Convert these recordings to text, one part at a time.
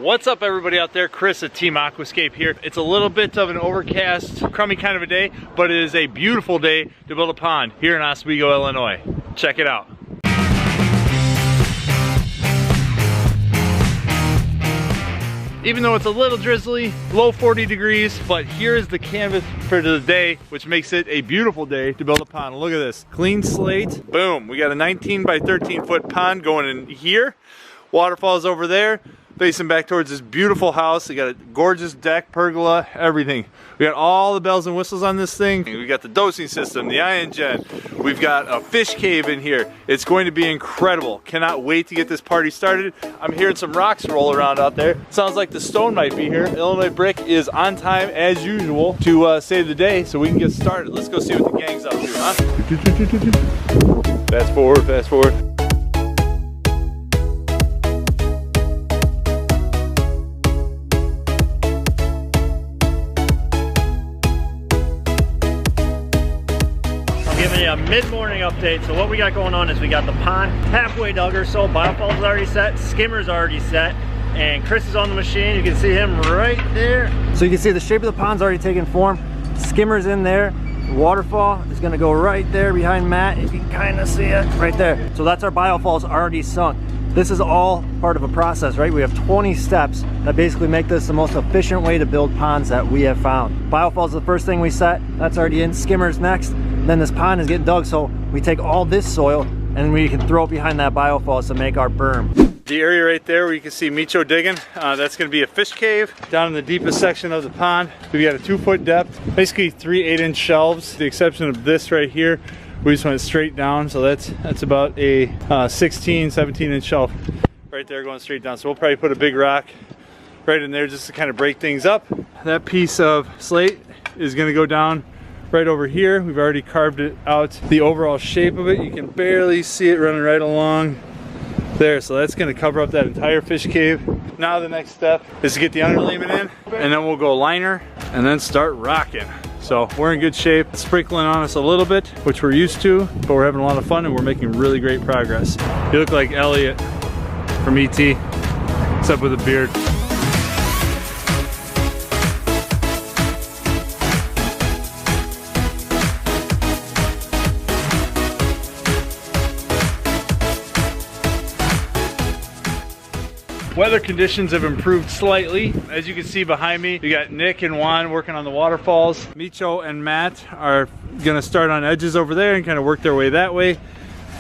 What's up everybody out there? Chris at Team Aquascape here. It's a little bit of an overcast, crummy kind of a day, but it is a beautiful day to build a pond here in Oswego, Illinois. Check it out. Even though it's a little drizzly, low 40 degrees, but here is the canvas for the day, which makes it a beautiful day to build a pond. Look at this, clean slate, boom. We got a 19 by 13 foot pond going in here. Waterfalls over there, facing back towards this beautiful house. We got a gorgeous deck, pergola, everything. We got all the bells and whistles on this thing. We got the dosing system, the ion gen. We've got a fish cave in here. It's going to be incredible. Cannot wait to get this party started. I'm hearing some rocks roll around out there. Sounds like the stone might be here. Illinois Brick is on time as usual to save the day, so we can get started. Let's go see what the gang's up to, huh? Fast forward, fast forward. Giving you a mid-morning update. So what we got going on is we got the pond halfway dug or so. Biofalls is already set, skimmer's already set, and Chris is on the machine. You can see him right there. So you can see the shape of the pond's already taken form. Skimmer's in there. The waterfall is gonna go right there behind Matt. You can kind of see it right there. So that's our biofalls already sunk. This is all part of a process, right? We have 20 steps that basically make this the most efficient way to build ponds that we have found. Biofalls is the first thing we set. That's already in. Skimmer's next. Then this pond is getting dug, so we take all this soil and we can throw it behind that biofalls to make our berm. The area right there where you can see Micho digging, that's going to be a fish cave down in the deepest section of the pond. We've got a 2-foot depth, basically 3 8-inch shelves, with the exception of this right here. We just went straight down, so that's about a 16, 17-inch shelf right there going straight down. So we'll probably put a big rock right in there just to kind of break things up. That piece of slate is going to go down right over here. We've already carved it out, the overall shape of it. You can barely see it running right along there. So that's going to cover up that entire fish cave. Now the next step is to get the underlayment in, and then we'll go liner and then start rocking. So we're in good shape. It's sprinkling on us a little bit, which we're used to, but we're having a lot of fun and we're making really great progress. You look like Elliot from E.T., except with a beard. Weather conditions have improved slightly. As you can see behind me, we got Nick and Juan working on the waterfalls. Micho and Matt are gonna start on edges over there and kind of work their way that way.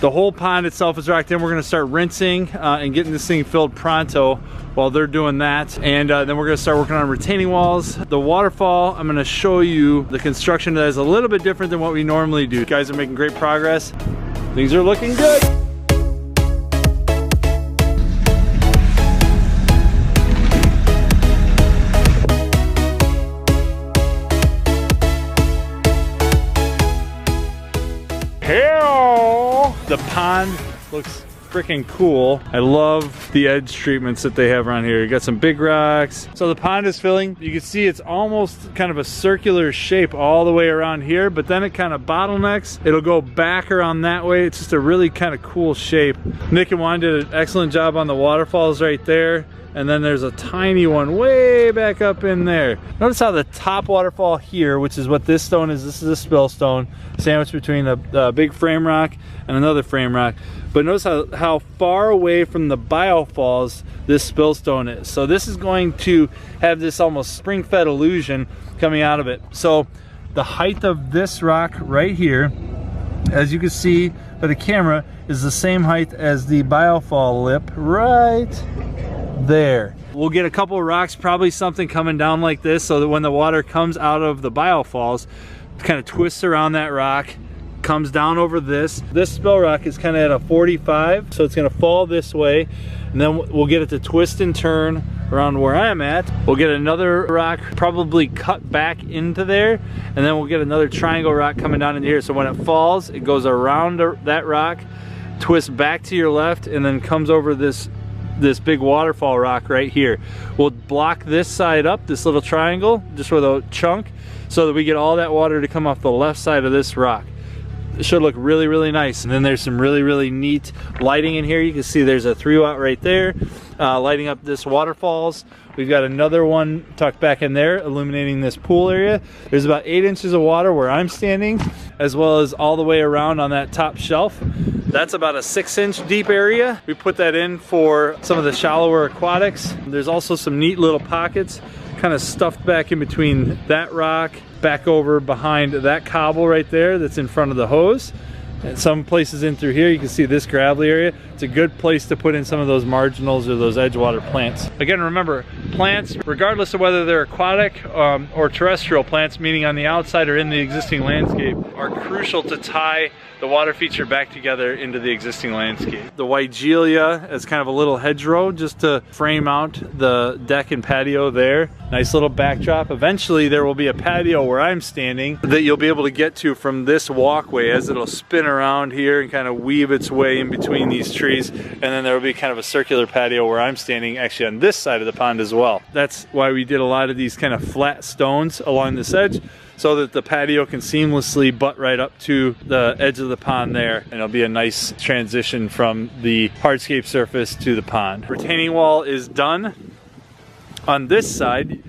The whole pond itself is rocked in. We're gonna start rinsing and getting this thing filled pronto while they're doing that. And then we're gonna start working on retaining walls. The waterfall, I'm gonna show you the construction that is a little bit different than what we normally do. You guys are making great progress. Things are looking good. The pond looks freaking cool. I love the edge treatments that they have around here. You got some big rocks. So the pond is filling. You can see it's almost kind of a circular shape all the way around here, but then it kind of bottlenecks. It'll go back around that way. It's just a really kind of cool shape. Nick and Juan did an excellent job on the waterfalls right there. And then there's a tiny one way back up in there. Notice how the top waterfall here, which is what this stone is, this is a spill stone, sandwiched between the big frame rock and another frame rock. But notice how far away from the biofalls this spill stone is. So this is going to have this almost spring-fed illusion coming out of it. So the height of this rock right here, as you can see by the camera, is the same height as the biofall lip right there. We'll get a couple of rocks, probably something coming down like this, so that when the water comes out of the biofalls, it kind of twists around that rock, comes down over this. This spill rock is kind of at a 45, so it's going to fall this way, and then we'll get it to twist and turn around where I'm at. We'll get another rock probably cut back into there, and then we'll get another triangle rock coming down into here. So when it falls, it goes around that rock, twists back to your left, and then comes over this big waterfall rock right here. We'll block this side up, this little triangle, just with a chunk, so that we get all that water to come off the left side of this rock. It should look really, really nice. And then there's some really, really neat lighting in here. You can see there's a 3-watt right there. lighting up this waterfalls. We've got another one tucked back in there illuminating this pool area. There's about 8 inches of water where I'm standing, as well as all the way around on that top shelf. That's about a 6-inch deep area. We put that in for some of the shallower aquatics. There's also some neat little pockets kind of stuffed back in between that rock, back over behind that cobble right there that's in front of the hose. And some places in through here, you can see this gravelly area. It's a good place to put in some of those marginals or those edgewater plants. Again, remember, plants, regardless of whether they're aquatic or terrestrial plants, meaning on the outside or in the existing landscape, are crucial to tie the water feature back together into the existing landscape. The Weigelia as kind of a little hedgerow just to frame out the deck and patio there. Nice little backdrop. Eventually there will be a patio where I'm standing that you'll be able to get to from this walkway as it'll spin around here and kind of weave its way in between these trees. And then there will be kind of a circular patio where I'm standing actually on this side of the pond as well. That's why we did a lot of these kind of flat stones along this edge, so that the patio can seamlessly butt right up to the edge of the pond there, and it'll be a nice transition from the hardscape surface to the pond. Retaining wall is done. On this side,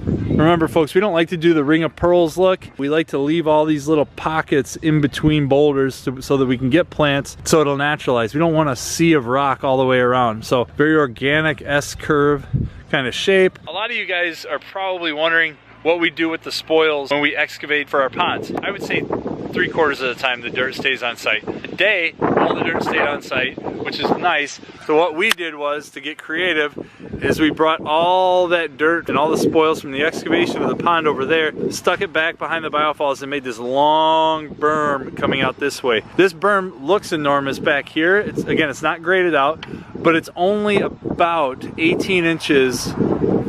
remember folks, we don't like to do the ring of pearls look. We like to leave all these little pockets in between boulders so that we can get plants so it'll naturalize. We don't want a sea of rock all the way around. So very organic S-curve kind of shape. A lot of you guys are probably wondering what we do with the spoils when we excavate for our ponds. I would say 3/4 of the time the dirt stays on site. Today, all the dirt stayed on site, which is nice. So what we did was, to get creative, is we brought all that dirt and all the spoils from the excavation of the pond over there, stuck it back behind the biofalls and made this long berm coming out this way. This berm looks enormous back here. It's not graded out, but it's only about 18 inches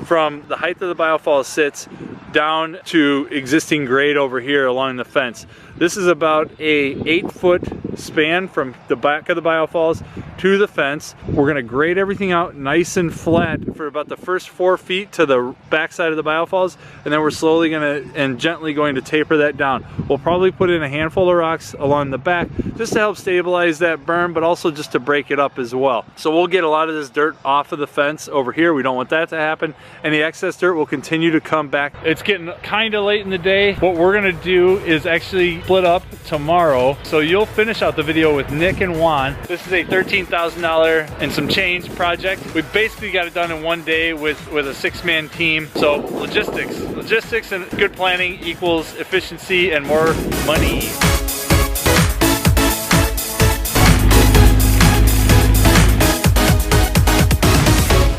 from the height of the biofall sits down to existing grade over here along the fence. This is about a 8-foot span from the back of the biofalls to the fence. We're gonna grade everything out nice and flat for about the first 4 feet to the back side of the biofalls, and then we're slowly gonna and gently going to taper that down. We'll probably put in a handful of rocks along the back just to help stabilize that berm, but also just to break it up as well. So we'll get a lot of this dirt off of the fence over here. We don't want that to happen, and the excess dirt will continue to come back. It's getting kind of late in the day. What we're gonna do is actually split up tomorrow, so you'll finish out the video with Nick and Juan. This is a $13,000 and some change project. We basically got it done in one day with a 6-man team. So logistics and good planning equals efficiency and more money.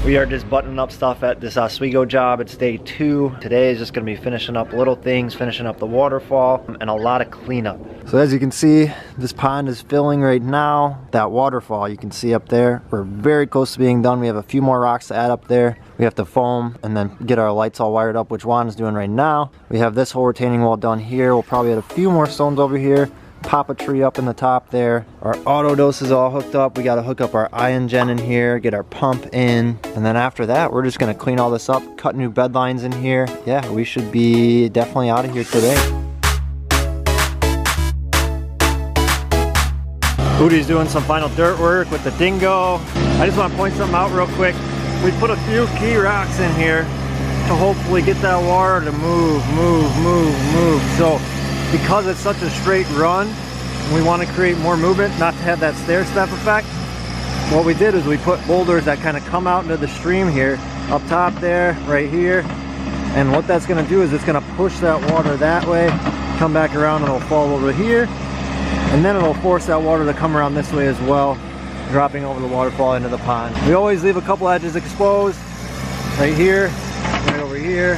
We are just buttoning up stuff at this Oswego job. It's day 2. Today is just gonna be finishing up little things, finishing up the waterfall, and a lot of cleanup. So as you can see, this pond is filling right now. That waterfall you can see up there, we're very close to being done. We have a few more rocks to add up there. We have to foam and then get our lights all wired up, which Juan is doing right now. We have this whole retaining wall done here. We'll probably add a few more stones over here. Pop a tree up in the top there. Our auto dose is all hooked up. We got to hook up our ion gen in here, get our pump in, and then after that we're just going to clean all this up, cut new bed lines in here. Yeah, we should be definitely out of here today. Udi's doing some final dirt work with the dingo. I just want to point something out real quick. We put a few key rocks in here to hopefully get that water to move. So because it's such a straight run, we want to create more movement, not to have that stair step effect. What we did is we put boulders that kind of come out into the stream here, up top there, right here. And what that's going to do is it's going to push that water that way, come back around, and it'll fall over here. And then it'll force that water to come around this way as well, dropping over the waterfall into the pond. We always leave a couple edges exposed, right here, right over here,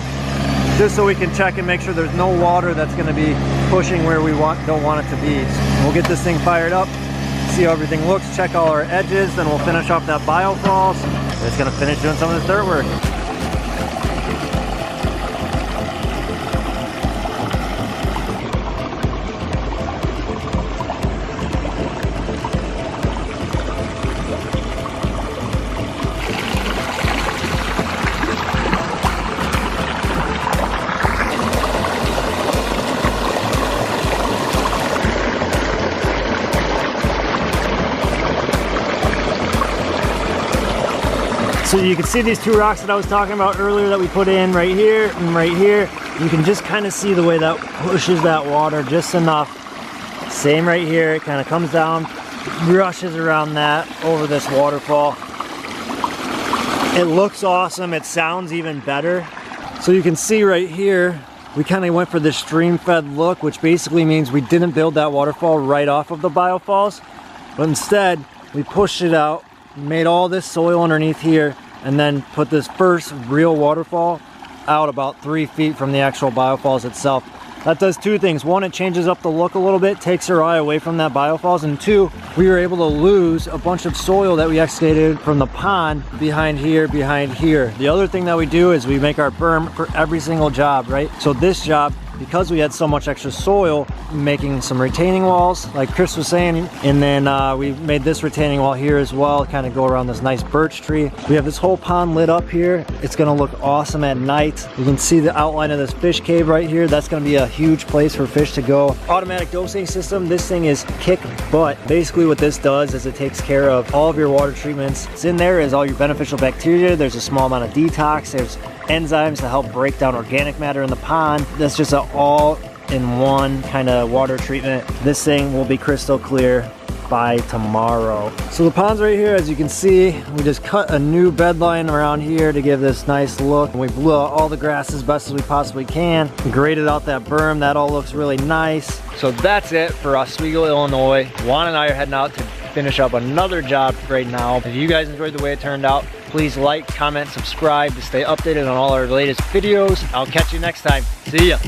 just so we can check and make sure there's no water that's going to be pushing where we don't want it to be. So we'll get this thing fired up, see how everything looks, check all our edges, then we'll finish off that biofalls. We're just going to finish doing some of this dirt work. So you can see these two rocks that I was talking about earlier that we put in right here and right here. You can just kind of see the way that pushes that water just enough. Same right here, it kind of comes down, rushes around that over this waterfall. It looks awesome, it sounds even better. So you can see right here, we kind of went for this stream-fed look, which basically means we didn't build that waterfall right off of the biofalls, but instead we pushed it out, made all this soil underneath here, and then put this first real waterfall out about 3 feet from the actual biofalls itself. That does two things. One, it changes up the look a little bit, takes your eye away from that biofalls, and two, we were able to lose a bunch of soil that we excavated from the pond behind here, The other thing that we do is we make our berm for every single job, right? So this job, because we had so much extra soil, making some retaining walls, like Chris was saying, and then we made this retaining wall here as well, kind of go around this nice birch tree. We have this whole pond lit up here. It's gonna look awesome at night. You can see the outline of this fish cave right here. That's gonna be a huge place for fish to go. Automatic dosing system, this thing is kick butt. Basically what this does is it takes care of all of your water treatments. It's in there is all your beneficial bacteria. There's a small amount of detox. There's enzymes to help break down organic matter in the pond. That's just an all-in-one kind of water treatment. This thing will be crystal clear by tomorrow. So the pond's right here, as you can see. We just cut a new bed line around here to give this nice look. We blew out all the grass as best as we possibly can. Graded out that berm. That all looks really nice. So that's it for Oswego, Illinois. Juan and I are heading out to finish up another job right now. If you guys enjoyed the way it turned out, please like, comment, subscribe to stay updated on all our latest videos. I'll catch you next time. See ya.